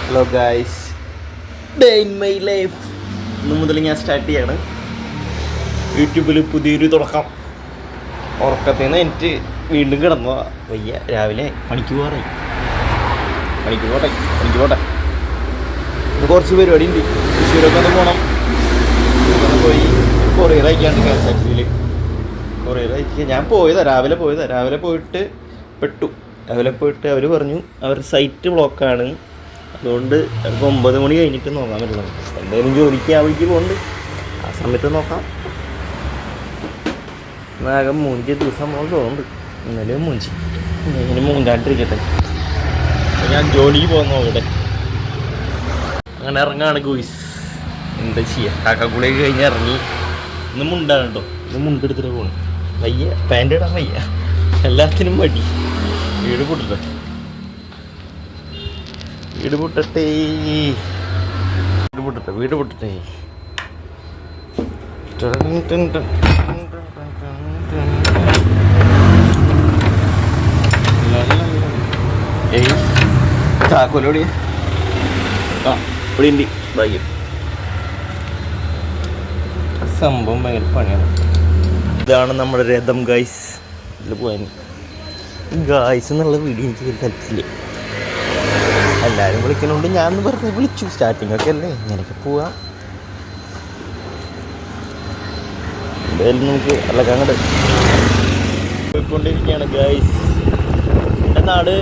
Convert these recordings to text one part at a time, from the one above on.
Hello guys, day in my life ഇന്ന് മുതൽ ഞാൻ സ്റ്റാർട്ട് ചെയ്യാണ്. യൂട്യൂബിൽ പുതിയൊരു തുടക്കം. ഉറക്കത്തിൽ നിന്ന് എനിക്ക് വീണ്ടും കിടന്നു വയ്യ. രാവിലെ പണിക്ക് പോകാറായി. പണിക്ക് പോട്ടെ. ഇന്ന് കുറച്ച് പരിപാടി ഉണ്ട്. തൃശ്ശൂരൊക്കെ ഒന്ന് പോകണം. ഒന്ന് പോയി കൊറിയർ അയക്കാണ്ട് KSRTCയിൽ കൊറിയർ അയക്കുക. ഞാൻ രാവിലെ പോയിട്ട് പെട്ടു. രാവിലെ പോയിട്ട് അവർ പറഞ്ഞു അവർ സൈറ്റ് ബ്ലോക്കാണ്, അതുകൊണ്ട് ചിലപ്പോൾ 9 മണി കഴിഞ്ഞിട്ട് നോക്കാൻ പറ്റുള്ളൂ. എന്തായാലും ജോലിക്ക് പോകുന്നുണ്ട്, ആ സമയത്ത് നോക്കാം. ആകെ 3 ദിവസം തോന്നുന്നുണ്ട്. ഇന്നലെ മൂഞ്ചി, ഇങ്ങനെ മൂഞ്ചാണ്ടിരിക്കട്ടെ. ഞാൻ ജോലിക്ക് പോകുന്ന നോക്കട്ടെ. അങ്ങനെ ഇറങ്ങാണ് ഗൂയിസ്. എന്താ ചെയ്യുക, കാക്കക്കുളിയൊക്കെ കഴിഞ്ഞ് ഇറങ്ങി. ഇന്ന് മുണ്ടാണ് കേട്ടോ. ഇന്ന് മുണ്ടെടുത്തിട്ട് പോകണം. വയ്യ, പാൻ്റ് ഇടാൻ വയ്യ, എല്ലാത്തിനും മടി. വീട് പൊട്ടട്ടെ. താക്കോലോടി ഇവിടെ ഉണ്ട്. ഭാഗ്യം. സംഭവം ഭയങ്കര പണിയാണ്. ഇതാണ് നമ്മുടെ രഥം ഗായ്സ്. ഇതിൽ പോയാൽ ഗായ്സ് എന്നുള്ള വീഡിയോ എനിക്ക് താല്പര്യമില്ല. എല്ലാവരും വിളിക്കണോണ്ട് ഞാൻ വെറുതെ വിളിച്ചു. സ്റ്റാർട്ടിങ് ഒക്കെ അല്ലേ, ഇങ്ങനെയൊക്കെ പോവാം. എന്തായാലും നമുക്ക് അങ്ങോട്ട് പോയിക്കൊണ്ടിരിക്കുകയാണ് ഗായ്സ്. എൻ്റെ നാട്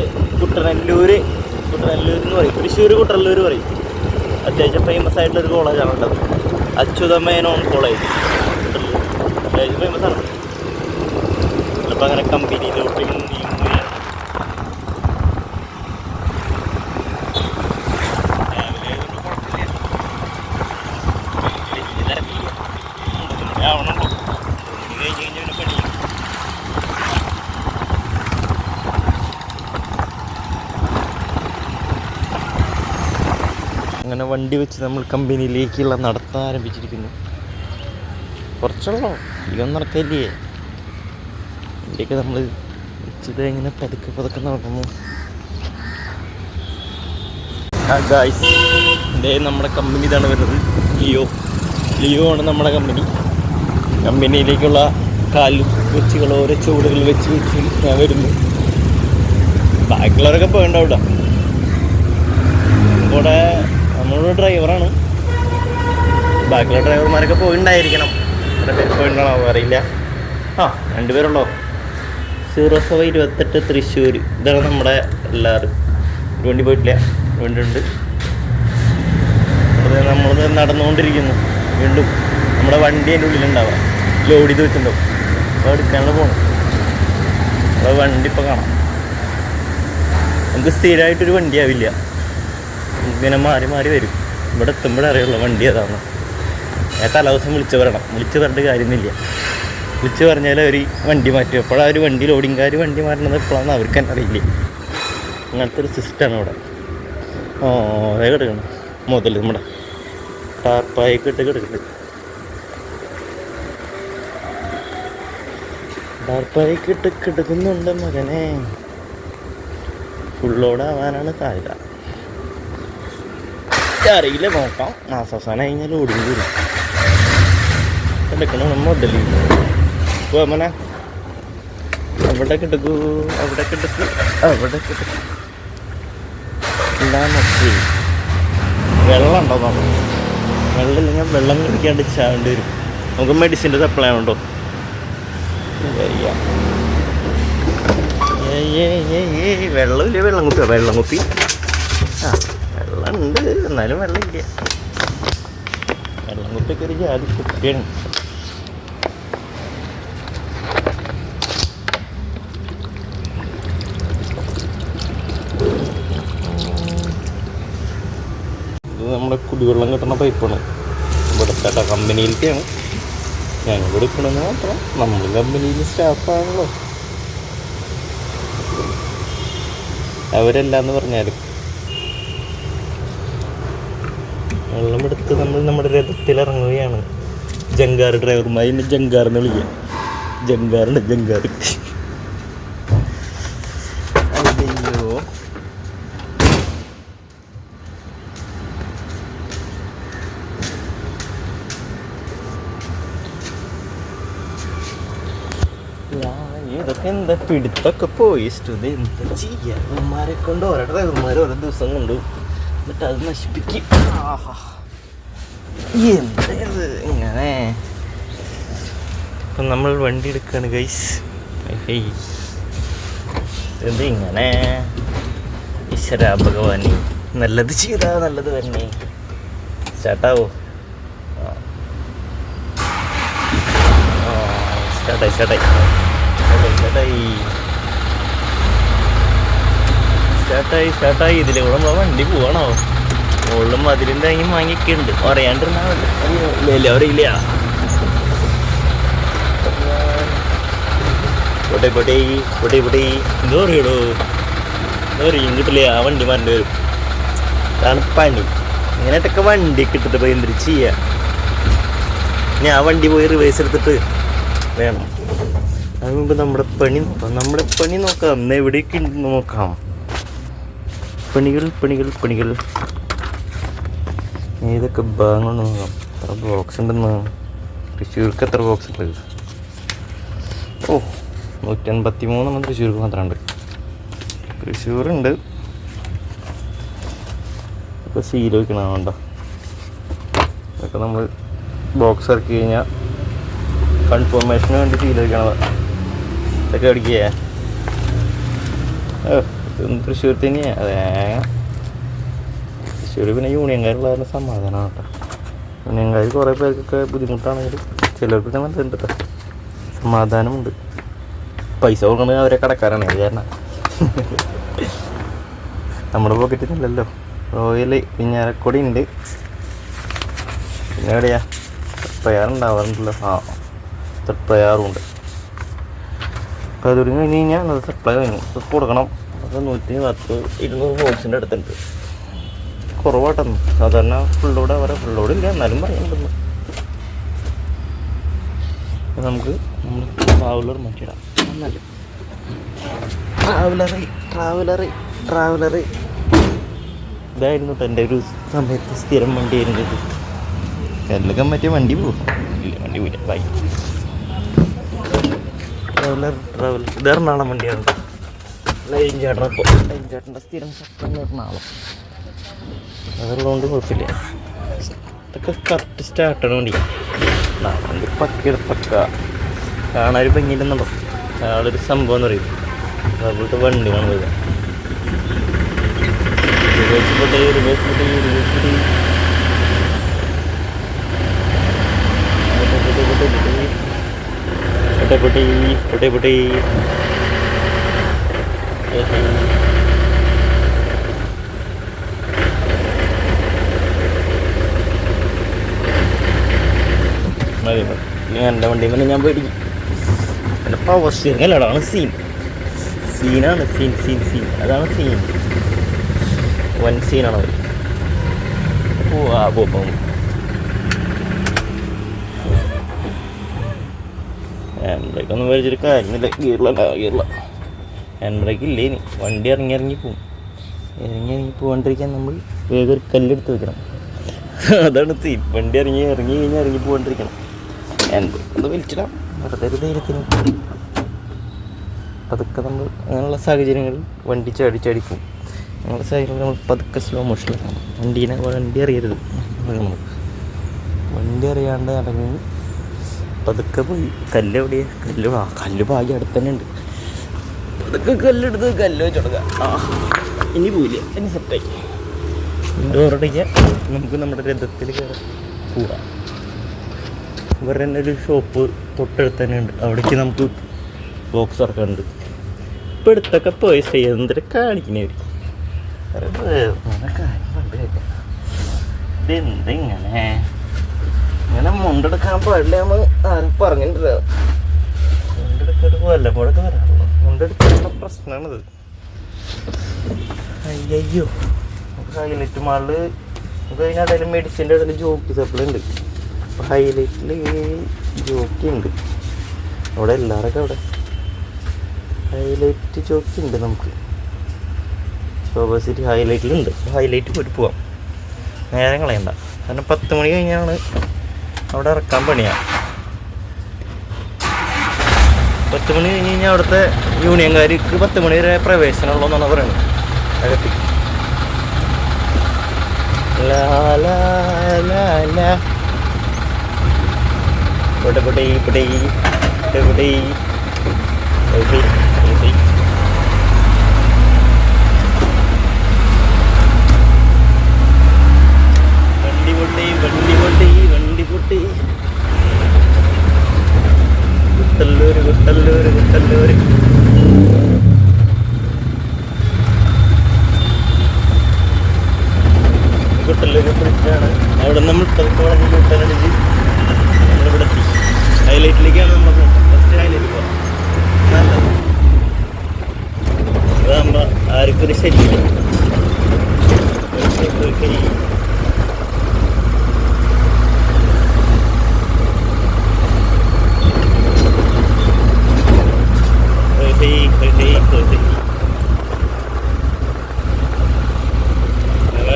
കുട്ടനല്ലൂർ എന്ന് പറയും. തൃശ്ശൂർ കുട്ടനല്ലൂർ പറയും. അത്യാവശ്യം ഫേമസ് ആയിട്ടുള്ളൊരു കോളേജാണ് ഉള്ളത്. അച്യുതമേനോൻ കോളേജ്. അത്യാവശ്യം ഫേമസ് ആണ്. ചിലപ്പോൾ അങ്ങനെ കമ്പനിയിലോട്ട് അങ്ങനെ വണ്ടി വെച്ച് നമ്മൾ കമ്പനിയിലേക്കുള്ള നടത്താൻ ആരംഭിച്ചിരിക്കുന്നു. കുറച്ചുള്ളോ, ഇതൊന്നും നടക്കില്ലേ. വണ്ടിയൊക്കെ നമ്മൾ വെച്ചിട്ട് ഇങ്ങനെ പതുക്കെ നടക്കുന്നു. ഗായ്സ്, ഇതേ നമ്മുടെ കമ്പനി ഇതാണ് വരുന്നത്. ലിയോ ആണ് നമ്മുടെ കമ്പനിയിലേക്കുള്ള കാലും വെച്ചുകൾ ഓരോ ചുവടുകൾ വെച്ച് ഞാൻ വരുന്നു. ബാക്കിയുള്ളവരൊക്കെ പോയിണ്ടാവില്ല. ഇവിടെ നമ്മളൊരു ഡ്രൈവറാണ്. ബാക്കിയുള്ള ഡ്രൈവർമാരൊക്കെ പോയിണ്ടായിരിക്കണം. എത്ര പേര് പോയിട്ടുണ്ടാവും അറിയില്ല. 2 പേരുള്ളോ. 0728 തൃശ്ശൂർ. ഇതാണ് നമ്മുടെ എല്ലാവരും. ഒരു വണ്ടി പോയിട്ടില്ല, വണ്ടി ഉണ്ട്. നമ്മൾ നടന്നുകൊണ്ടിരിക്കുന്നു. വീണ്ടും നമ്മുടെ വണ്ടി അതിൻ്റെ ഉള്ളിലുണ്ടാവാം. ലോഡ് ചെയ്ത് വെച്ചിട്ടുണ്ടാവും. അപ്പോൾ എടുക്കാനുള്ള പോകണം. അപ്പോൾ വണ്ടി ഇപ്പോൾ കാണാം. നമുക്ക് സ്ഥിരമായിട്ടൊരു വണ്ടി ആവില്ല, ഇങ്ങനെ മാറി വരും. ഇവിടെ എത്തുമ്പോഴേ അറിയുള്ളൂ വണ്ടി ഏതാണ്. ഞാൻ തലേദിവസം വിളിച്ച് പറഞ്ഞിട്ട് കാര്യമൊന്നുമില്ല. വിളിച്ച് പറഞ്ഞാൽ അവർ വണ്ടി മാറ്റും. എപ്പോഴാണ് ഒരു വണ്ടി ലോഡിങ്കാർ വണ്ടി മാറ്റുന്നത് എപ്പോഴാണെന്ന് അവർക്ക് തന്നെ അറിയില്ല. അങ്ങനത്തെ ഒരു സിസ്റ്റമാണ് ഇവിടെ. അതേ കിടക്കണം മുതൽ നമ്മുടെ ടാർപ്പായൊക്കെ ഇട്ട് കിടക്കുന്നുണ്ട്. ടാർപ്പായൊക്കെ ഇട്ട് കിടക്കുന്നുണ്ട് മകനെ. ഫുള്ളോടാവാനാണ് സാധ്യത. അറിയില്ല, നോക്കാം. മാസാവസാനം കഴിഞ്ഞാൽ ഓടിയും വരും. എടുക്കണം മുതലി പോമന. അവിടെ കിടക്കൂ എന്താ നോക്കി. വെള്ളം ഉണ്ടോ നോക്കാം. വെള്ളം ഇല്ലെങ്കിൽ വെള്ളം കുടിക്കാണ്ട് ചാവേണ്ടി വരും. നമുക്ക് മെഡിസിൻ്റെ സപ്ലൈ ഉണ്ടോ? വെള്ളമില്ല. വെള്ളം കുപ്പി വെള്ളം ഉണ്ട്, എന്നാലും വെള്ളമില്ല. വെള്ളം കുപ്പിയൊക്കെ ഒരു ജാതി കുപ്പിയാണ്. ഇത് നമ്മുടെ കുടിവെള്ളം കിട്ടുന്ന പൈപ്പാണ്. ഇവിടുത്തെ കമ്പനിയിലേക്കാണ് ഞങ്ങൾ എടുക്കണമെന്ന് മാത്രം. നമ്മൾ കമ്പനിയിൽ സ്റ്റാഫാണല്ലോ. അവരെല്ലാന്ന് പറഞ്ഞാലും വെള്ളമെടുത്ത് നമ്മൾ നമ്മുടെ രഥത്തിൽ ഇറങ്ങുകയാണ്. ജങ്കാർ ഡ്രൈവർമാർ എന്നെ ജങ്കാറെന്ന് വിളിക്കുക. ജങ്കാർ അയ്യോ എന്താ പിടുത്തൊക്കെ പോയിട്ടുണ്ട്. എന്താ ചെയ്യാ, ഉമ്മാരെ കൊണ്ട് ഓരോ ഡ്രൈവർമാർ ഓരോ ദിവസം കൊണ്ട് എന്നിട്ട് അത് നശിപ്പിക്കും. എന്തത് ഇങ്ങനെ. അപ്പം നമ്മൾ വണ്ടി എടുക്കുകയാണ് ഗൈസ്. എന്ത് ഇങ്ങനെ, ഈശ്വര ഭഗവാനെ നല്ലത് ചെയ്താ നല്ലത് തന്നെ. സ്റ്റാർട്ടാവോ? സ്റ്റാർട്ടായി ഇതിലെ കൂടെ നമ്മളെ വണ്ടി പോവാണോ? മുകളിലും മതിലിൻ്റെ അങ്ങി വാങ്ങിയൊക്കെ ഉണ്ട്. അറിയാണ്ടിരുന്നാ അറിയില്ല. പൊട്ടി എന്തോ അറിയടോ, എന്തോ അറിയും കിട്ടില്ല. ആ വണ്ടി മറന്നു വരും. അതാണ് പണി. ഇങ്ങനെയൊക്കെ വണ്ടി കിട്ടിട്ട് പോയി എന്തൊരു ചെയ്യാ. ഇനി ആ വണ്ടി പോയി റിവേഴ്സ് എടുത്തിട്ട് വേണം. അതിന് മുമ്പ് നമ്മുടെ പണി നോക്കാം. എവിടെയൊക്കെ ഉണ്ടെന്ന് നോക്കാം. പണികൾ ഏതൊക്കെ ഭാഗങ്ങൾ നോക്കാം. എത്ര ബോക്സ് ഉണ്ടെന്ന്. തൃശ്ശൂർക്ക് എത്ര ബോക്സ് ഉണ്ട്? 153 തൃശ്ശൂർക്ക് മാത്രമുണ്ട്. തൃശ്ശൂരുണ്ട്. ഇപ്പോൾ സീൽ വയ്ക്കണം. വേണ്ട, ഇതൊക്കെ നമ്മൾ ബോക്സ് ഇറക്കി കഴിഞ്ഞാൽ കൺഫർമേഷന് വേണ്ടി സീൽ വയ്ക്കണത്. ഇതൊക്കെ അടിക്കുക. തൃശ്ശൂർ തന്നെയാണ്. അതെ, തൃശ്ശൂർ പിന്നെ യൂണിയൻകാരുള്ള സമാധാനമാണ് കേട്ടോ. യൂണിയൻകാർ കുറേ പേർക്കൊക്കെ ബുദ്ധിമുട്ടാണെങ്കിലും ചിലർക്ക് നല്ലതുണ്ട് കേട്ടോ. സമാധാനമുണ്ട്. പൈസ കൊടുക്കുന്നത് അവരെ കടക്കാരാണ്. അത് കാരണം നമ്മുടെ പോക്കറ്റിലല്ലോ. റോയൽ പിഞ്ഞാരക്കൊടി ഉണ്ട്. പിന്നെ എവിടെയാ തൃപ്രയാറുണ്ടാവാറുണ്ടല്ലോ. തൃപ്രയാറുണ്ട്. അപ്പോൾ അത് കഴിഞ്ഞ് കഴിഞ്ഞാൽ അത് സപ്ലൈ കഴിഞ്ഞു. കൊടുക്കണം. അത് 110-200 ബോക്സിൻ്റെ അടുത്തുണ്ട്. കുറവാട്ടെന്ന്. സാധാരണ ഫുള്ളോടില്ല, എന്നാലും പറയുന്നുണ്ടെന്ന്. നമുക്ക് ട്രാവലർ മാറ്റിയിടാം. എന്നാലും ട്രാവലറ് ഇതായിരുന്നു എൻ്റെ ഒരു സമയത്ത് സ്ഥിരം വണ്ടി ആയിരുന്നത്. എല്ലാം പറ്റിയ വണ്ടി പോകും. ഇല്ല, വണ്ടി പോയില്ല. ബൈ. ട്രാവലർ ഇത് എറണാകുളം വണ്ടിയാണ്. ലൈൻ ചേട്ടൻ്റെ സ്ഥിരം സപ്ലൈ എറണാകുളം. അതുള്ളതുകൊണ്ട് കുഴപ്പമില്ല. ഇതൊക്കെ കറക്റ്റ് സ്റ്റാർട്ടാണ് വണ്ടി. വണ്ടി പക്ക കാണാൻ ഭംഗിയില്ലെന്നുണ്ടോ. ആളൊരു സംഭവം എന്ന് പറയും. അതുപോലത്തെ വണ്ടി കാണുന്നത്. പൊട്ടി എൻ്റെ വണ്ടി പിന്നെ ഞാൻ പേടിക്കും. എൻ്റെ പവർ സ്റ്റിയറിംഗ് അല്ല, അതാണ് സീനാണ്. അതാണ് സീൻ. വൻ സീനാണ് അവർ. പോകും. ഹാൻഡ് ബ്രേക്ക് ഒന്നും വലിച്ചൊരു കാര്യമില്ല. ഗിയറില്ല. ഹാൻഡ് ബ്രേക്ക് ഇല്ലേ. ഇനി വണ്ടി ഇറങ്ങി പോകാണ്ടിരിക്കാൻ നമ്മൾ വേഗം ഒരു കല്ലെടുത്ത് വെക്കണം. അതാണ് സീൻ. വണ്ടി ഇറങ്ങി കഴിഞ്ഞാൽ പോകാണ്ടിരിക്കണം. ഹാൻഡ് ബ്രേക്ക് ഒന്ന് വലിച്ചിടാം വെറുതെ ഒരു ധൈര്യത്തിന്. പതുക്കെ നമ്മൾ അങ്ങനെയുള്ള സാഹചര്യങ്ങളിൽ വണ്ടി ചാടിക്കും. അങ്ങനെയുള്ള സാഹചര്യങ്ങൾ നമ്മൾ പതുക്കെ സ്ലോ മോഷനിലാക്കണം. വണ്ടി അറിയരുത്. വണ്ടി അറിയാണ്ട് ഇറങ്ങി പതുക്കെ പോയി. കല്ല് എവിടെയാണ്? കല്ല് ഭാഗ്യം അടുത്ത് തന്നെ ഉണ്ട്. പതുക്കെ കല്ലെടുത്ത് കല്ല് വെച്ച് കൊടുക്കാം. ഇനി പോയില്ല, ഇനി സെറ്റായി. ഡോറടിക്കുക. നമുക്ക് നമ്മുടെ രഥത്തിൽ കൂടാം. ഇവരുടെ തന്നെ ഒരു ഷോപ്പ് തൊട്ടടുത്ത് തന്നെ ഉണ്ട്. അവിടേക്ക് നമുക്ക് ബോക്സ് ഇറക്കാനുണ്ട്. ഇപ്പം എടുത്തൊക്കെ പോയി ചെയ്യാൻ എന്തൊരു കാണിക്കുന്നവർ. ഇങ്ങനെ മുണ്ടെടുക്കാൻ പാടില്ലാന്ന് ആരും പറഞ്ഞിട്ടില്ല. മുണ്ടെടുക്കൊരു കൊല്ലപ്പോഴൊക്കെ വരാറുള്ളൂ. മുണ്ടെടുക്കാനുള്ള പ്രശ്നമാണിത്. അയ്യോ, ഹൈലൈറ്റ് മാളിൽ നമുക്ക് അതിനിടയിൽ മെഡിസിൻ്റെ ഇടയിൽ ജോക്കി സപ്ലൈ ഉണ്ട്. അപ്പോൾ ഹൈലൈറ്റിൽ ജോക്കി ഉണ്ട്. അവിടെ എല്ലാവരൊക്കെ അവിടെ ഹൈലൈറ്റ് ജോക്കി ഉണ്ട്. നമുക്ക് ശോഭ സിറ്റി ഹൈലൈറ്റിലുണ്ട്. ഹൈലൈറ്റ് പോയിട്ട് പോവാം. നേരം കളയണ്ട. കാരണം 10 മണി കഴിഞ്ഞാണ് അവിടെ ഇറക്കാൻ പണിയാണ്. 10 മണി കഴിഞ്ഞ് കഴിഞ്ഞാൽ അവിടുത്തെ യൂണിയൻകാർക്ക് 10 മണി വരെ പ്രവേശനമുള്ളതെന്നാണ് പറയുന്നത് അകത്ത്. വണ്ടി പൊട്ടി കുട്ടല്ലൂര് ബ്രിഡ്ജാണ്. അവിടെ നമ്മൾ കുട്ടനടിച്ച് നമ്മളിവിടെ എത്തി. ഹൈലൈറ്റിലേക്കാണ് നമ്മൾ പോകുന്നത്. ഫസ്റ്റ് ഹൈലൈറ്റ് പോകാം. നല്ലത് അതാകുമ്പോൾ ആർക്കൊരു ശല്യം.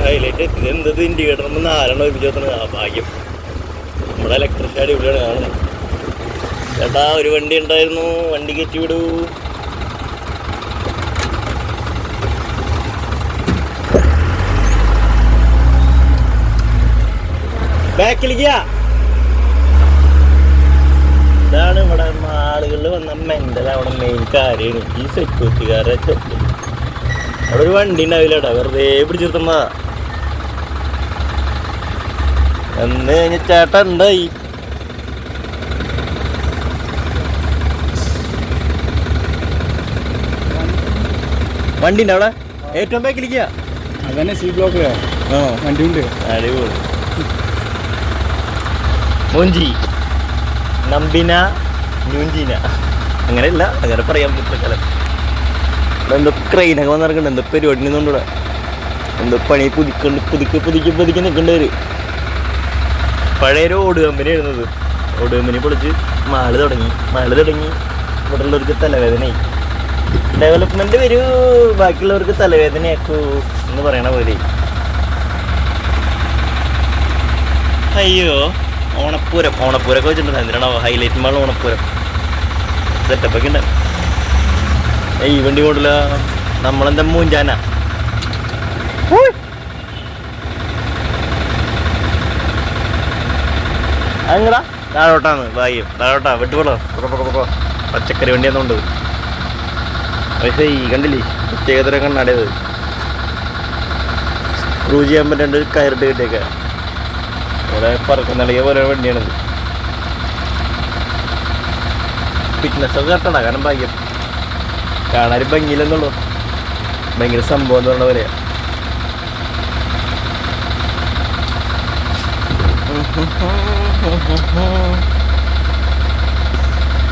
ഹൈലൈറ്റ് എത്തിയത് എന്തത് ഇൻഡിക്കേറ്റർ 4 ഒരുമിച്ച് ആ ഭാഗ്യം. നമ്മുടെ ഇലക്ട്രിക് അടിപൊളിയാണ് കാണുന്നത്. ചേട്ടാ ഒരു വണ്ടി ഉണ്ടായിരുന്നു, വണ്ടി കയറ്റി വിടൂ. ബാക്കിലേക്ക്. ഇതാണ് ഇവിടെ ആളുകളിൽ വന്ന മെന്റൽ അവിടെ മെയിൻ കാര്യമാണ് ഈ സെക്യൂരിറ്റിക്കാരെ ചെക്ക്. അവിടെ ഒരു വണ്ടി ഉണ്ടാവില്ലടാ, വെറുതെ പിടിച്ചിരുത്തുന്നതാ. എന്ന് കഴിഞ്ഞ ചേട്ടൻ ഉണ്ടായി. വണ്ടി ഉണ്ട് അവിടെ ഏറ്റവും ബാക്കിലിരിക്കുക. അതന്നെ സി ബ്ലോക്ക് വണ്ടി ഉണ്ട്. അടിപൊളി. മോഞ്ചി നമ്പിന ന്യൂഞ്ചീന അങ്ങനെയല്ല, അങ്ങനെ പറയാൻ പറ്റില്ല. എന്തോ ക്രെയിനൊക്കെ വന്നിറക്കുന്നുണ്ട്. എന്തോ പരിപാടി നിന്നുകൊണ്ട് എന്തോ പണി പുതുക്കി നിൽക്കേണ്ടവർ. പഴയൊരു ഓട് കമ്പനി എഴുതുന്നത്. ഓട് കമ്പനി പൊളിച്ച് മാള് തുടങ്ങി ഇവിടെ ഉള്ളവർക്ക് തലവേദനയായി. ഡെവലപ്മെന്റ് വരൂ, ബാക്കിയുള്ളവർക്ക് തലവേദനയാക്കൂ എന്ന് പറയണ പോലെ. അയ്യോ ഓണപ്പൂരൊക്കെ വെച്ചിട്ടുണ്ട്. എന്തിനാണോ ഹൈലൈറ്റ് മാൾ ഓണപ്പൂരം സെറ്റപ്പൊക്കെ ഉണ്ട്. ഈ വണ്ടി കൊണ്ടില്ല നമ്മളെന്താ മൂഞ്ചാന. അങ്ങടാ താഴോട്ടാണ് ഭാഗ്യം. താഴോട്ടാ വിട്ടുപോളോ. പച്ചക്കറി വണ്ടിയാന്നുണ്ട്. പക്ഷേ ഈ കണ്ടില്ലേ പ്രത്യേകതര കണ്ണാടിയത്. സ്ക്രൂ ചെയ്യാൻ പറ്റാണ്ട് കയറിട്ട് കിട്ടിയേക്ക. ഇവിടെ പറക്കുന്നിടയ്ക്ക് പോലെ വണ്ടിയാണിത്. ഫിറ്റ്നസ്സൊക്കെ കട്ടണ കാരണം ഭാഗ്യം. കാണാൻ ഭംഗിയില്ലെന്നുള്ളൂ, ഭയങ്കര സംഭവം എന്ന് പറഞ്ഞ പോലെയാ.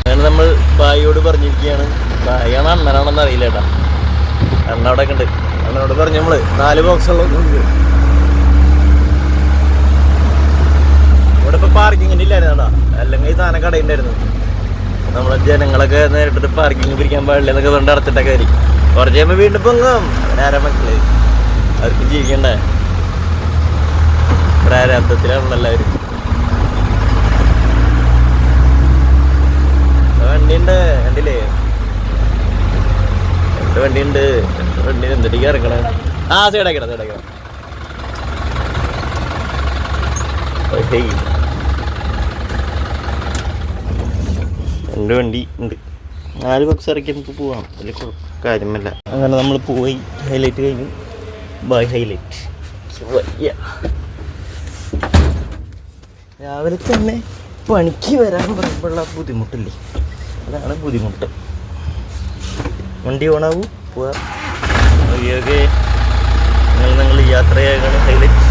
അങ്ങനെ നമ്മൾ ബായിയോട് പറഞ്ഞിരിക്കുകയാണ്. ബായിയാണ് അണ്ണനാണെന്ന് അറിയില്ല കേട്ടാ. അണ്ണ അവിടെ ഒക്കെ ഉണ്ട്. അണ്ണനോട് പറഞ്ഞു നമ്മള് 4 ബോക്സുള്ളതുണ്ട്. ഇവിടെ ഇപ്പൊ പാർക്കിങ്ങിന് ഇല്ലായിരുന്നാ, അല്ലെങ്കിൽ സാധനം കടയുണ്ടായിരുന്നു. നമ്മളെ ജനങ്ങളൊക്കെ നേരിട്ടിട്ട് പാർക്കിങ് പിരിക്കാൻ പാടില്ല എന്നൊക്കെ കൊണ്ട് അടച്ചിട്ടൊക്കെ ആയിരിക്കും. കുറച്ച് കഴിയുമ്പോൾ വീണ്ടും പൊങ്ങും. ആരാ മക്കള്, അവർക്ക് ജീവിക്കണ്ടേ. പ്രാരാബ്ദത്തിലാണല്ലോ എല്ലാവരും. വണ്ടിയുണ്ട് കണ്ടില്ലേ, വണ്ടിയുണ്ട്. വണ്ടി എന്തിട്ടേക്ക് ഇറക്കണേ. സൈഡാക്കണം. രണ്ട് വണ്ടി ഉണ്ട്. 4 ബോക്സ് ഇറക്കി നമുക്ക് പോവാം, വലിയ കാര്യമല്ല. അങ്ങനെ നമ്മൾ പോയി. ഹൈലൈറ്റ് കഴിഞ്ഞു. Bye highlight. രാവിലെ തന്നെ പണിക്ക് വരാൻ പറയുമ്പോഴുള്ള ബുദ്ധിമുട്ടില്ലേ, അതാണ് ബുദ്ധിമുട്ട്. വണ്ടി ഓണാവൂ, പോവാ. ഓക്കെ നിങ്ങൾ യാത്രയാകാണ് ഹൈലൈറ്റ്.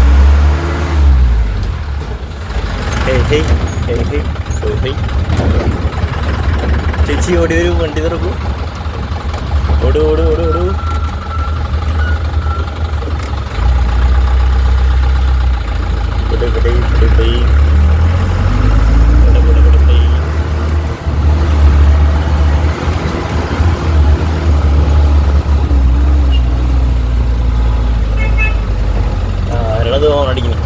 ചേച്ചി ഓടി വരൂ, വണ്ടി തുറക്കൂ. ഓടൂ. ആരാണത് ഓണടിക്കുന്നത്?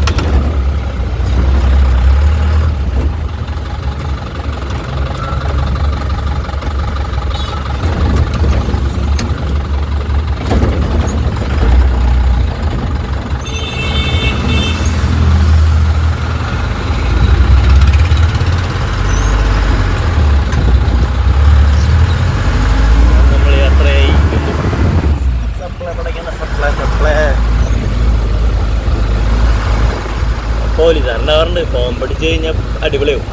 പോലീസുകാരുണ്ടാവാറുണ്ട്. ഫോൺ പഠിച്ചു കഴിഞ്ഞാൽ അടിപൊളിയാവും.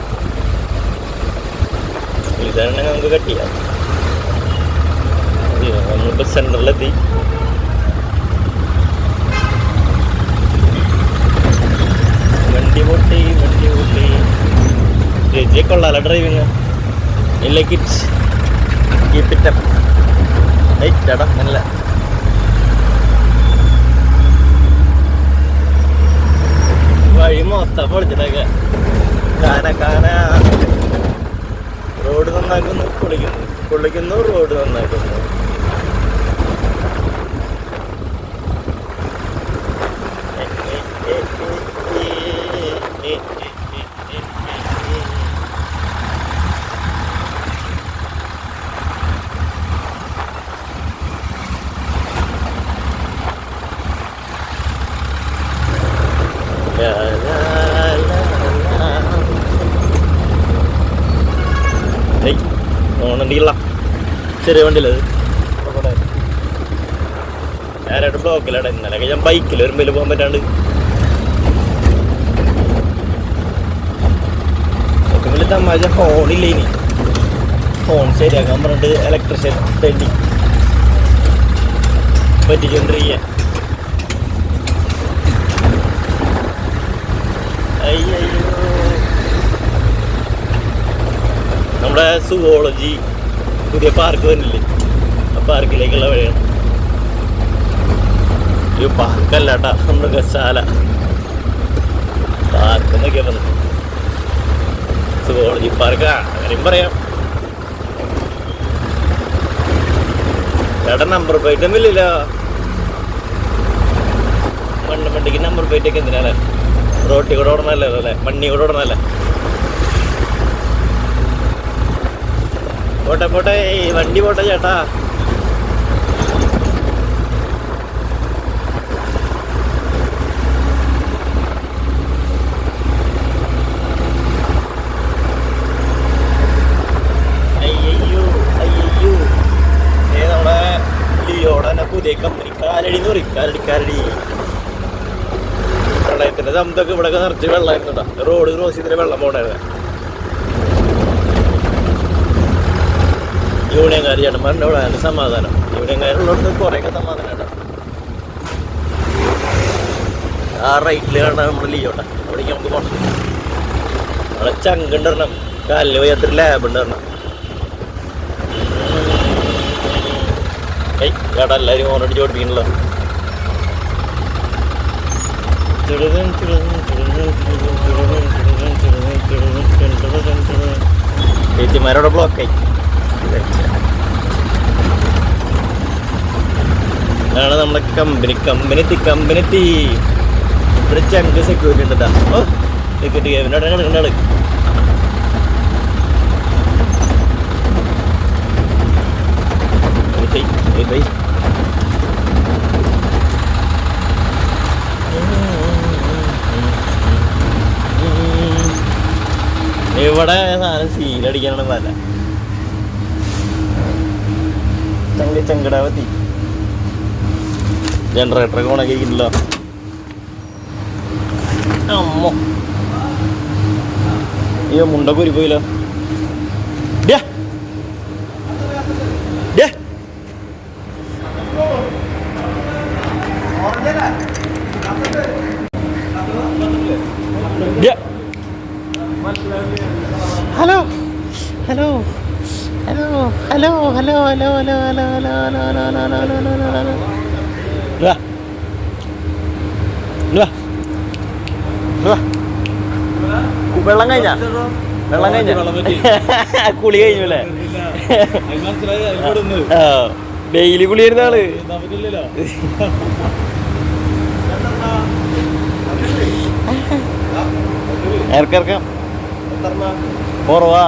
പോലീസുകാരുണ്ടെങ്കിൽ നമുക്ക് കട്ടിയാം. നമ്മളിപ്പോൾ സെൻറ്ററിലെത്തി. വണ്ടി പൊട്ടി. ചേച്ചിയെ കൊള്ളാല driving. Like it. Keep it up. ചേട്ടാ നല്ല വഴി മൊത്തം പൊളിച്ചിട്ടൊക്കെ. കാന റോഡ് നന്നാക്കുന്നു, പൊളിക്കുന്നു, റോഡ് നന്നാക്കുന്നു. ഓണണ്ടില്ല ചെറിയ വണ്ടിയിലത് ഞാനായിട്ട് ബ്ലോക്കിലാടെ. ഇന്നലെയൊക്കെ ഞാൻ ബൈക്കിൽ വരുമ്പോൾ പോകാൻ പറ്റാണ്ട്. ഏറ്റവും വലിയ തമാശ ഫോണില്ല. ഇനി ഫോൺ ശരിയാക്കാൻ പറഞ്ഞിട്ട് ഇലക്ട്രീഷ്യൻ തണ്ടി പറ്റിക്കൊണ്ടിരിക്കുക. അയ്യോ നമ്മുടെ സുവോളജി പുതിയ പാർക്ക് വന്നില്ലേ, ആ പാർക്കിലേക്കുള്ള വഴിയാണ്. ഈ പാർക്കല്ല കേട്ടാ, മൃഗശാല. പാർക്ക് എന്നൊക്കെയാ വന്നത്. സുവോളജി പാർക്ക് അങ്ങനെയും പറയാം. ചേട്ടാ നമ്പർ പ്ലേറ്റ് ഒന്നും ഇല്ലല്ലോ. വണ്ടിക്ക് നമ്പർ പ്ലേറ്റ് ഒക്കെ എന്തിനാല്ലേ? റോട്ടിൽ കൂടെ ഓടണല്ലേ അല്ലേ, മണ്ണി കൂടെ ഓടണല്ലേ? പോട്ടെ വണ്ടി പോട്ടെ ചേട്ടാ. അയ്യോ നമ്മുടെ ലിയോടെ പുതിയ കമ്പനി കാലടി എന്ന് പറയും. കാലടി പ്രളയത്തിന്റെ സമയത്തൊക്കെ ഇവിടെ നിറച്ച് വെള്ളമായിരുന്നു. റോഡ് ക്രോസ് ചെയ്തിട്ട് വെള്ളം പോണായിരുന്നു. യൂണിയൻകാർ ചേട്ടന്മാരുടെ ഇവിടെ നല്ല സമാധാനം. യൂണിയൻകാരുള്ളവർക്ക് കുറേയൊക്കെ സമാധാനം കേട്ടോ. ആ റൈറ്റിൽ കാണാൻ നമ്മുടെ ലിയോട്ടെ, അവിടേക്ക് നമുക്ക് പോകണം. അവിടെ ചങ്കുണ്ടിരണം, കാലിന് പോയി അത്ര ലാബ് ഉണ്ടായിരുന്നു. ചേട്ടാ എല്ലാവരും ഓണടിച്ച് ഓടിപ്പിക്കണല്ലോ. ചേച്ചിമാരോടെ ബ്ലോക്കായി. അതാണ് നമ്മുടെ കമ്പനി. ഇവിടെ ചങ്ക് സെക്യൂരിറ്റി ഉണ്ട്. ഓ സെക്യൂരിറ്റി ക്യാബിനോടെ കിടക്കേണ്ട ആള്. ഇവിടെ സാധനം സീലടിക്കാനാണ് പല ചങ്കടാവത്തി. ജനറേറ്ററൊക്കെ ഉണക്കിയില്ല. അമ്മോ അയ്യോ മുണ്ടൊക്കെ ഒരു പോയില്ലോ. ഹലോ വെള്ളം കഴിഞ്ഞ കുളി കഴിഞ്ഞു അല്ലേ? ഡെയിലി കുളി വരുന്ന ആള്. ഇറക്കാം കുറവാ.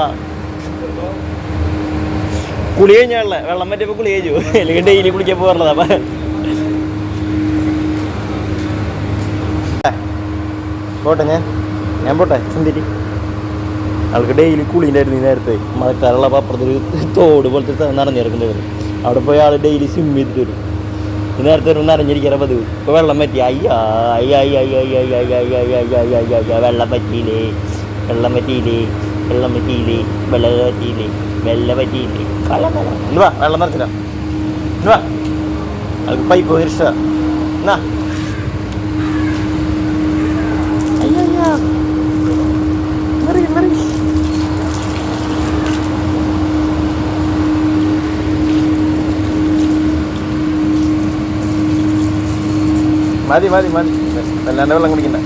കുളി കഴിഞ്ഞാളെ വെള്ളം പറ്റിയപ്പോ കുളി കഴിഞ്ഞു. അല്ലെങ്കിൽ ഡെയിലി കുളിക്കാൻ പോകാറുള്ളതാ. പോട്ടെ ഞാൻ പോട്ടെ. സുന്ദരി ആൾക്ക് ഡെയിലി കുളീൻ്റെ നേരത്തെ മഴക്കാലുള്ള അപ്പുറത്തൊരു തോട് പോലത്തെ നടന്നിറക്കുന്നത്. അവിടെ പോയി ആൾ ഡെയിലി സ്വിം ചെയ്തിട്ട് വരും. നേരത്തെ ഒരു നനഞ്ഞിരിക്കുന്ന പതിവ്. ഇപ്പോൾ വെള്ളം പറ്റി. അയ്യാ അയ്യ അയ്യ അയ്യ അയ്യ അയ്യ അയ്യ അയ്യ അയ്യ അയ്യ അയ്യ അയ്യ അയ്യ വെള്ളം പറ്റിയില്ലേ, വെള്ളം പറ്റിയില്ലേ, വെള്ളം പറ്റിയില്ലേ, വെള്ളം പറ്റിയില്ലേ, വെള്ളം പറ്റിയില്ലേ. വെള്ളം വെള്ളം ഇന്ന് വാ, വെള്ളം നിറച്ചില്ല. ഇന്ന് വാ, അത് പൈപ്പ് ഇഷ്ട എന്നാ. അയ്യ അയ്യ മറി മറി. മതി മതി മതി, അല്ലാണ്ട് വെള്ളം കുടിക്കണ്ട.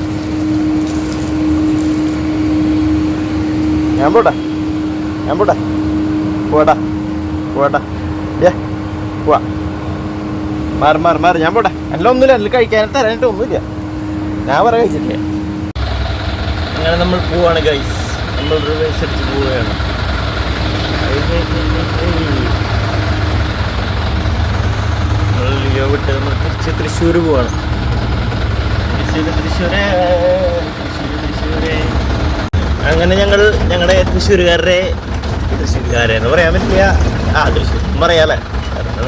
ഞാൻ പോട്ടെ പോട്ടാ ഏ പോവാ. മാറി ഞാൻ പോട്ടെ. എല്ലാം ഒന്നുമില്ല, അതിൽ കഴിക്കാൻ തരാനായിട്ട് ഒന്നുമില്ല. ഞാൻ പറ കഴിച്ചിട്ടില്ല. അങ്ങനെ നമ്മൾ പോവാണ് ഗൈസ്. നമ്മൾ റിവേഴ്സ് അടിച്ച് പോവുകയാണ്. ലിയോ വിട്ട് നമ്മൾ തിരിച്ച് തൃശ്ശൂർ പോവാണ്. തൃശ്ശൂര് അങ്ങനെ ഞങ്ങളുടെ തൃശ്ശൂരുകാരെന്ന് പറയാൻ പറ്റില്ല. തൃശ്ശൂർ പറയാല്ലേ,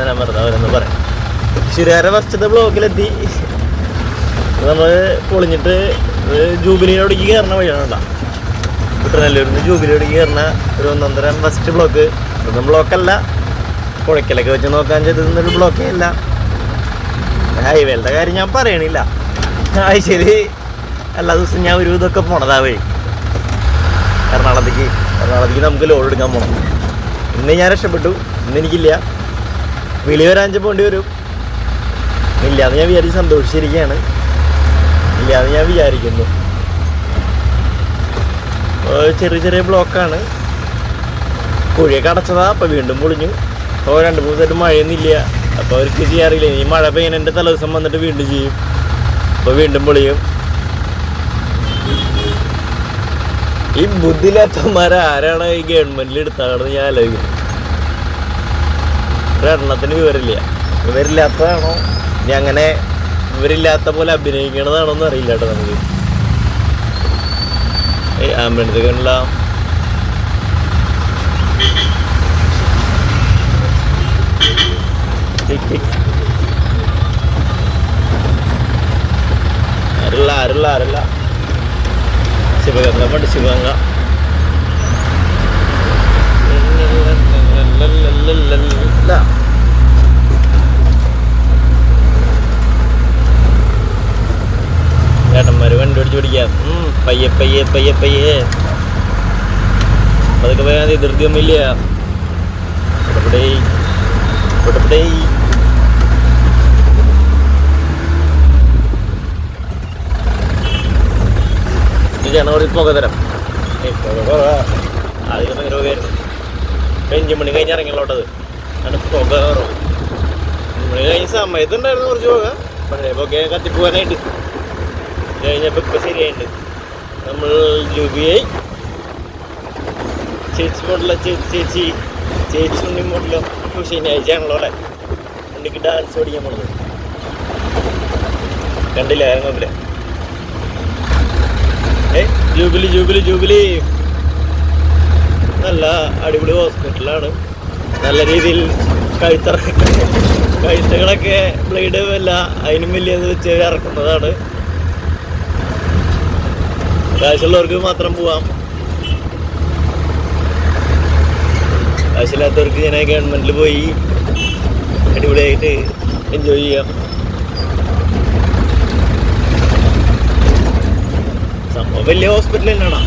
ഞാൻ പറഞ്ഞ അവരെന്ന് പറയാം. തൃശ്ശൂരുകാരെ ഫസ്റ്റത്തെ ബ്ലോക്കിലെത്തി. നമ്മൾ പൊളിഞ്ഞിട്ട് ജൂബിലിയോടേക്ക് കയറുന്ന വഴിയാണ് കേട്ടോ. കുട്ടനല്ലൂരിൽ നിന്ന് ജൂബിലിയോടേക്ക് കയറുന്ന ഒരു 1.5 ഫസ്റ്റ് ബ്ലോക്ക്. ഇതൊന്നും ബ്ലോക്കല്ല, പുഴയ്ക്കലൊക്കെ വെച്ച് നോക്കാൻ ചെയ്തൊരു ബ്ലോക്കേ അല്ല. ഹൈവേയുടെ കാര്യം ഞാൻ പറയണില്ല. ആഴ്ചയിൽ എല്ലാ ദിവസവും ഞാൻ ഒരു ഇതൊക്കെ പോണതാ വഴി എറണാകുളത്തേക്ക് നമുക്ക് ലോഡ് എടുക്കാൻ പോകണം. ഇന്ന് ഞാൻ രക്ഷപ്പെട്ടു, ഇന്ന് എനിക്കില്ല. വിളി വരാഞ്ച് പോകേണ്ടി വരും. ഇല്ലാന്ന് ഞാൻ വിചാരിച്ച് സന്തോഷിച്ചിരിക്കുകയാണ്. ഇല്ലാന്ന് ഞാൻ വിചാരിക്കുന്നു. ചെറിയ ബ്ലോക്കാണ്. കുഴിയൊക്കെ അടച്ചതാ, അപ്പോൾ വീണ്ടും പൊളിഞ്ഞു. അപ്പോൾ 2-3 ദിവസമായിട്ട് മഴയൊന്നുമില്ല. അപ്പോൾ അവർക്ക് ചെയ്യാറില്ല. ഈ മഴ പെയ്യുന്നതിൻ്റെ തലേദിവസം വന്നിട്ട് വീണ്ടും ചെയ്യും. അപ്പോൾ വീണ്ടും പൊളിയും. ഈ ബുദ്ധിയില്ലാത്തമാരെ ആരാണ് ഈ ഗവൺമെൻറ്റിൽ എടുത്താണെന്ന് ഞാൻ ആലോചിക്കുന്നു. ഒരെണ്ണത്തിന് വിവരമില്ലാത്തതാണോ ഇനി അങ്ങനെ ഇവരില്ലാത്ത പോലെ അഭിനയിക്കണതാണോ എന്ന് അറിയില്ല കേട്ടോ നമുക്ക്. ഈ ആംബുലൻസ് കണ്ടില്ല. ആരല്ല ശിവഗംഗ പണ്ട് ശിവഗംഗ. ചേട്ടന്മാര് വണ്ടി ഓടിച്ച് പിടിക്കാം. പയ്യെ അതൊക്കെ പറയാൻ ധൃതിയൊന്നുമില്ല. കുറച്ച് പുക തരാം. ആദ്യം ഭയങ്കര പുകയായിരുന്നു. 5 മണി കഴിഞ്ഞ് ഇറങ്ങിയുള്ളോട്ടത്. അവിടെ പുക കുറവ്. 5 മണി കഴിഞ്ഞ സമയത്തുണ്ടായിരുന്നു കുറച്ച് പുക. പക്ഷേ പുക കത്തിപ്പോകാനായിട്ട് കഴിഞ്ഞപ്പോൾ ഇപ്പം ശരിയായിട്ടുണ്ട്. നമ്മൾ ജൂബിയായി ചേച്ചി മോഡല ചേച്ചി ഉണ്ണി മോഡലോ ശനിയാഴ്ചയാണല്ലോ അല്ലേ വണ്ടിക്ക് ഡാൻസ് പഠിക്കാൻ പോണത്. കണ്ടില്ല ഇറങ്ങത്തില്ല. ജൂബിലി നല്ല അടിപൊളി ഹോസ്പിറ്റലാണ്. നല്ല രീതിയിൽ കഴുത്തുകളൊക്കെ ബ്ലേഡ് അല്ല അതിനും വലിയത് വെച്ച് ഇറക്കുന്നതാണ്. കാശുള്ളവർക്ക് മാത്രം പോവാം. കാശില്ലാത്തവർക്ക് ഇങ്ങനെ ഗവൺമെൻറ്റിൽ പോയി അടിപൊളിയായിട്ട് എൻജോയ് ചെയ്യാം. സംഭവം വലിയ ഹോസ്പിറ്റൽ തന്നെയാണോ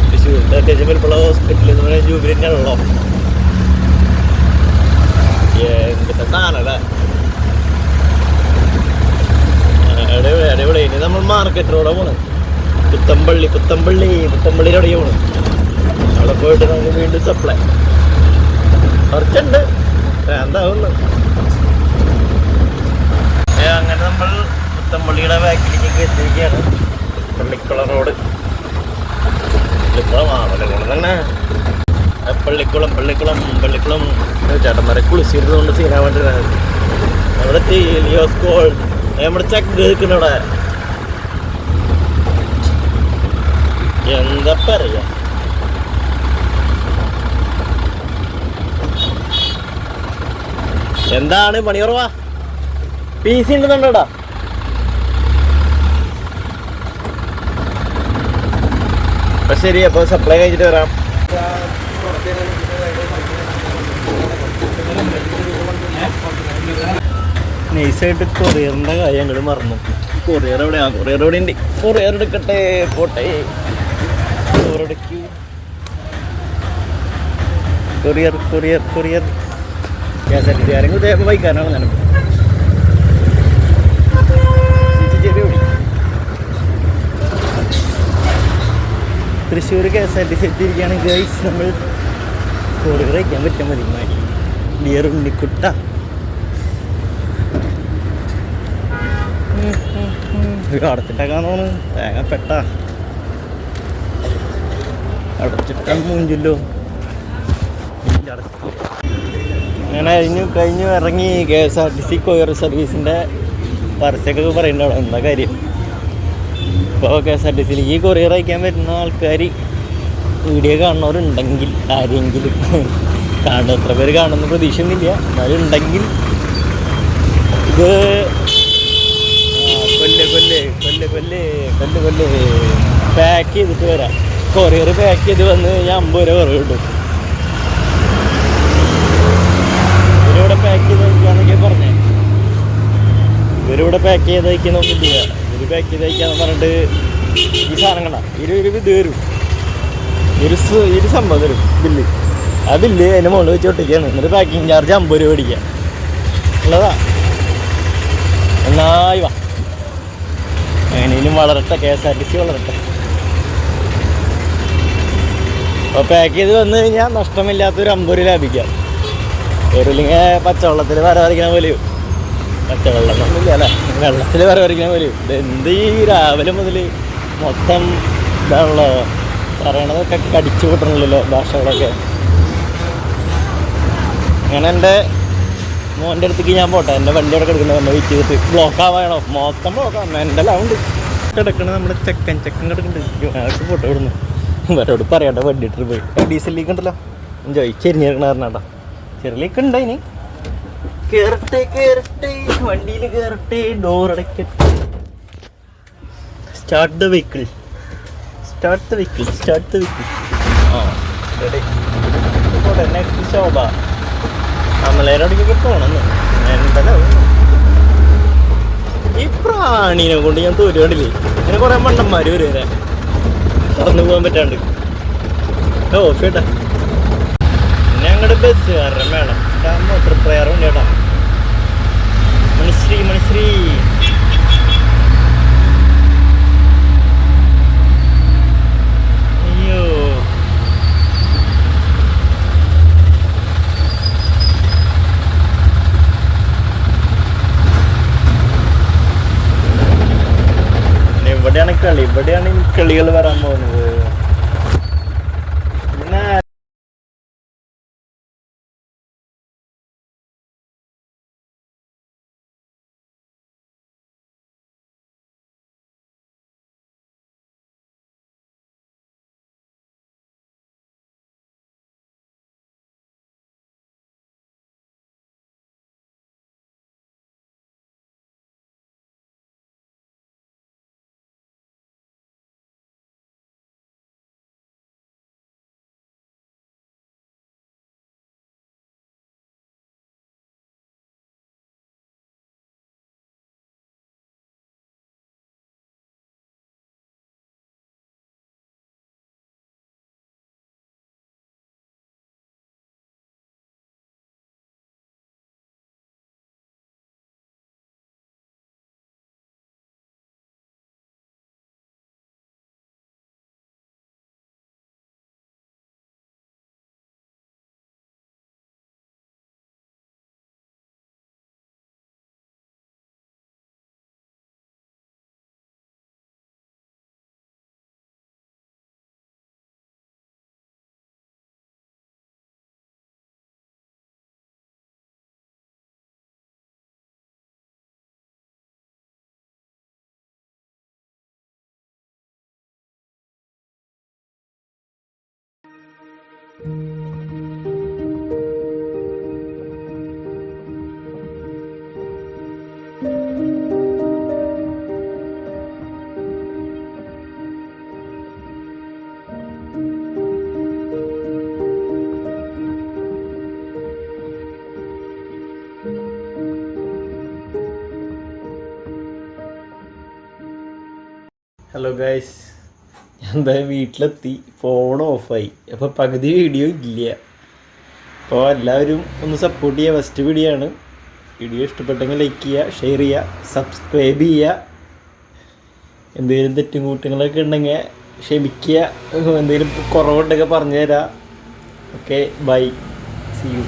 തൃശ്ശൂരിൻ്റെ അത്യാവശ്യം വലുപ്പമുള്ള ഹോസ്പിറ്റൽ എന്ന് പറഞ്ഞാൽ ജൂബിലി തന്നെയാണല്ലോ. എന്തൊക്കെ താനല്ലേ അടിപൊളി. ഇനി നമ്മൾ മാർക്കറ്റ് റോഡാണ് പോണത്. പുത്തമ്പള്ളിയുടെ അവിടെയാണ് പോണത്. അവിടെ പോയിട്ട് നമുക്ക് വീണ്ടും സപ്ലൈ കുറച്ചുണ്ട് എന്താവുന്നു. അങ്ങനെ നമ്മൾ പുത്തമ്പള്ളിയുടെ ബാക്കിലേക്ക് എത്തിയിരിക്കുകയാണ്. പള്ളിക്കുളം റോഡ് പള്ളിക്കുളം തന്നെ. പള്ളിക്കുളം ചേട്ടന്മാരെ കുളിച്ചിരുന്നുകൊണ്ട് സീനാൻ വേണ്ടിയിട്ടാണ് അവിടെ ലിയോസ് ഗോൾഡ്. നമ്മുടെ ചെക്ക് കേൾക്കുന്നവിടെ എന്താ പറയാ. എന്താണ് പണി കുറവാ? പി സി ഉണ്ടെന്നുണ്ടോടാ? അപ്പൊ ശരി, അപ്പൊ സപ്ലൈ കഴിഞ്ഞിട്ട് വരാം. നൈസായിട്ട് കൊറിയറിന്റെ കാര്യം അങ്ങോട്ട് മറന്നു. കൊറിയർ എവിടെയാ? കൊറിയർ എവിടെ ഉണ്ട്? കൊറിയർ എടുക്കട്ടെ, പോട്ടെ. കൊറിയർ കൊറിയർ കൊറിയർ KSRTC ആരെങ്കിലും ഇതേപോലെ ബൈക്കാനാണ് ഞാൻ. തൃശ്ശൂർ KSRTC എത്തിയിരിക്കുകയാണ് ഗൈസ്. നമ്മൾ കൊറിയർ അയക്കാൻ പറ്റാൻ മതി. ഡിയർ ഉണ്ണിക്കുട്ട, അടച്ചിട്ടേക്കാന്ന് തോന്നുന്നു. തേങ്ങപ്പെട്ട അടച്ചിട്ടാ മൂഞ്ചല്ലോ. അങ്ങനെ കഴിഞ്ഞു ഇറങ്ങി. KSRTC കൊറിയർ സർവീസിൻ്റെ പരസ്യമൊക്കെ പറയുന്നുണ്ടോ? എന്താ കാര്യം? ഇപ്പോൾ KSRTC ഈ കൊറിയർ അയക്കാൻ പറ്റുന്ന ആൾക്കാർ വീഡിയോ കാണുന്നവരുണ്ടെങ്കിൽ, ആരെങ്കിലും കാണുന്ന, എത്ര പേര് കാണുന്ന പ്രതീക്ഷയൊന്നുമില്ല, എന്നാലും ഉണ്ടെങ്കിൽ ഇത് കൊല്ല് പാക്ക് ചെയ്തിട്ട് വരാം. കൊറിയർ പാക്ക് ചെയ്ത് വന്ന് കഴിഞ്ഞാൽ 50 രൂപ കുറവ് കിട്ടും. ഇവരിവിടെ പാക്ക് ചെയ്ത് വയ്ക്കാന്നൊക്കെ പറഞ്ഞേ. ഇവരിവിടെ പാക്ക് ചെയ്ത് വയ്ക്കുന്നൊന്നുമില്ല. ഇവർ പാക്ക് ചെയ്ത് വയ്ക്കാന്ന് പറഞ്ഞിട്ട് ഈ സാധനം കണ്ട 20 ഇത് തരും. ഒരു സംഭവം തരും, ബില്ല്. ആ ബില്ല് അതിൻ്റെ മുകളിൽ വെച്ച് ഒട്ടിക്കുകയാണ്. എന്നിട്ട് പാക്കിങ് ചാർജ് 50 രൂപ മേടിക്കുക ഉള്ളതാ. എന്നായി വാ, എങ്ങനെയും വളരട്ടെ, KSRTC വളരട്ടെ. അപ്പോൾ പാക്ക് ചെയ്ത് വന്നു കഴിഞ്ഞാൽ നഷ്ടമില്ലാത്തൊരു 50 രൂപ ലാഭിക്കാം. ഒരില്ലെങ്കിൽ പച്ചവെള്ളത്തിൽ വര വരയ്ക്കണ പോലെയോ, പച്ചവെള്ളം ഒന്നുമില്ല അല്ലേ, വെള്ളത്തിൽ വര വരയ്ക്കണ പോലെയോ. ഇതെന്ത് ഈ രാവിലെ മുതൽ മൊത്തം ഇതാണല്ലോ പറയണതൊക്കെ, കടിച്ചു കൂട്ടണമല്ലോ ഭാഷകളൊക്കെ. അങ്ങനെ എൻ്റെ മോൻ്റെ അടുത്തേക്ക് ഞാൻ പോട്ടെ. എൻ്റെ വണ്ടി അവിടെ കിടക്കുന്നത് നമ്മൾ വെയിറ്റ് ചെയ്തിട്ട് ബ്ലോക്ക് ആവാണോ? മൊത്തം ബ്ലോക്കാണ്. എൻ്റെ ലൗണ്ട് കിടക്കണത് നമ്മുടെ ചെക്കൻ കിടക്കുന്നുണ്ട്. അയാൾക്ക് ഫോട്ടോ ഇടുന്നു. ഇവരോട് പറയാട്ടെ വണ്ടി ഇട്ടിട്ട് പോയി. ഡീസൽ ലീക്ക് ഉണ്ടല്ലോ, എൻജോയ് ചെരിഞ്ഞിരിക്കണ. ചെറിയ ലീക്ക് ഉണ്ടായിനി. കേറട്ടെ വണ്ടിയിൽ കയറട്ടെ, ഡോറടയ്ക്കട്ടെ. Start the vehicle. ആ റെഡി. പോട്ടെ. നെക്സ്റ്റ് ശോഭ അമലേനോടേക്കൊക്കെ പോകണമെന്ന് എന്തല്ലോ. ഈ പ്രാണീനെ കൊണ്ട് ഞാൻ തോരുകണ്ടില്ലേ. ഇങ്ങനെ കുറേ മണ്ടന്മാർ വരെ കടന്നു പോകാൻ പറ്റാണ്ട്. ഓഫ് ചേട്ടാ, പിന്നെ അങ്ങോട്ട് ബസ്സുകാരുടെ മേളം. മോട്ടോർ പ്രയറുണ്ട് ചേട്ടാ. മണിശ്രീ അയ്യോ, ഇവിടെയാണ് കളികൾ വരാൻ പോകുന്നത്. പിന്നെ ഹലോ ഗൈസ്, ഞാൻ എന്താ വീട്ടിലെത്തി, ഫോൺ ഓഫായി. അപ്പോൾ പകുതി വീഡിയോ ഇല്ല. അപ്പോൾ എല്ലാവരും ഒന്ന് സപ്പോർട്ട് ചെയ്യുക. ഫസ്റ്റ് വീഡിയോ ആണ്. വീഡിയോ ഇഷ്ടപ്പെട്ടെങ്കിൽ ലൈക്ക് ചെയ്യുക, ഷെയർ ചെയ്യുക, സബ്സ്ക്രൈബ് ചെയ്യുക. എന്തെങ്കിലും തെറ്റും കൂട്ടങ്ങളൊക്കെ ഉണ്ടെങ്കിൽ ക്ഷമിക്കുക. എന്തെങ്കിലും കുറവുണ്ടെങ്കിൽ പറഞ്ഞു തരാം. Okay, bye, see U.